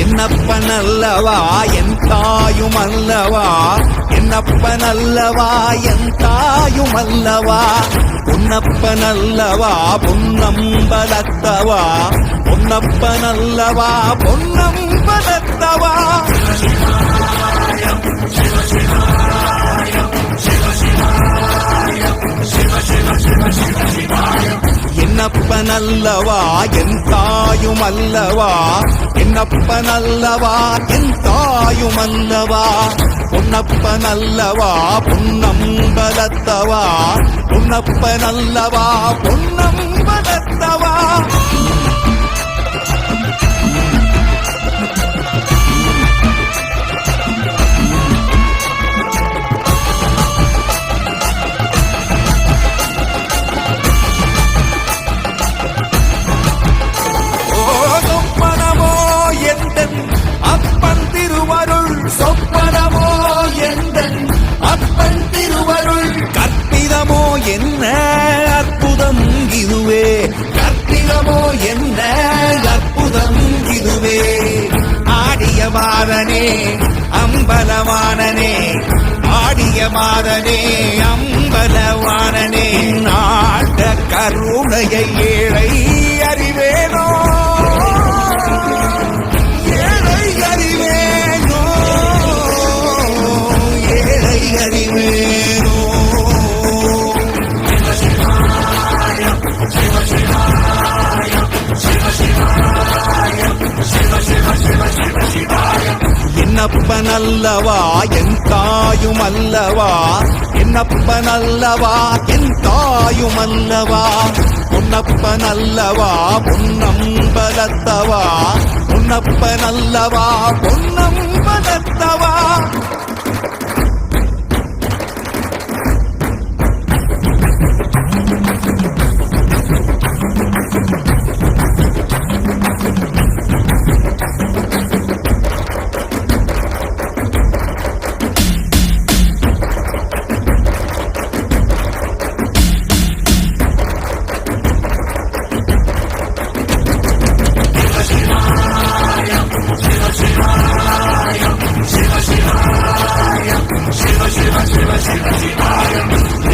என்னப்பனல்லவா என் தாயுமல்லவா, என்னப்பனல்லவா என் தாயுமல்லவா, பொன்னப்பனல்லவா பொன்னம்பலத்தவா, பொன்னப்பனல்லவா பொன்னம்பலத்தவா. என்னப்பனல்லவா என் தாயுமல்லவா, என்னப்பனல்லவா என் தாயுமல்லவா, பொன்னப்பனல்லவா பொன்னம்பலத்தவா, பொன்னப்பனல்லவா பொன்னம்பலத்தவா. சொப்பனமோ எந்தன் அப்பன் திருவருள், கற்பிதமோ என்ன அற்புதம் இதுவே, கற்பிதமோ என்ன அற்புதம் இதுவே. ஆடிய மாதனே அம்பலவானனே, ஆடிய மாதனே அம்பலவானனே, நாட கருணையை ஏழை அறிவேனோ, ஏழை அறிவேனோ, ஏழை அறிவேனோ. என்னப்பனல்லவா என் தாயுமல்லவா, என்னப்பனல்லவா என் தாயுமல்லவா, பொன்னப்பனல்லவா பொன்னம்பலத்தவா, பொன்னப்பனல்லவா பொன்னம்பலத்தவா.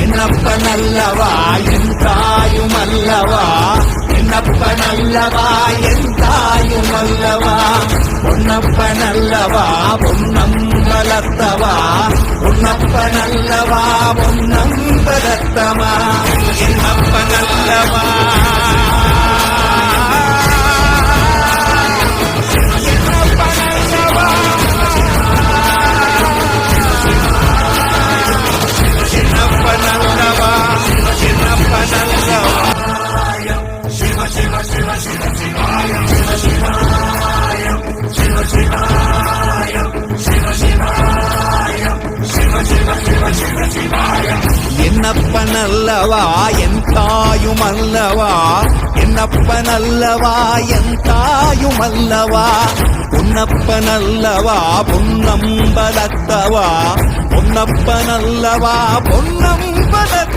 என்னப்பனல்லவா என் தாயுமல்லவா, என்னப்பனல்லவா என் தாயுமல்லவா, பொன்னப்பனல்லவா பொன்னம்பலத்தவா, பொன்னப்பனல்லவா பொன்னம்பலத்தவா. என்னப்பனல்லவா என்னப்பனல்லவா என் தாயுமல்லவா, என்னப்பனல்லவா என் தாயுமல்லவா, பொன்னப்பனல்லவா பொன்னம்பலத்தவா, பொன்னப்பனல்லவா பொன்னம்பலத்தவா.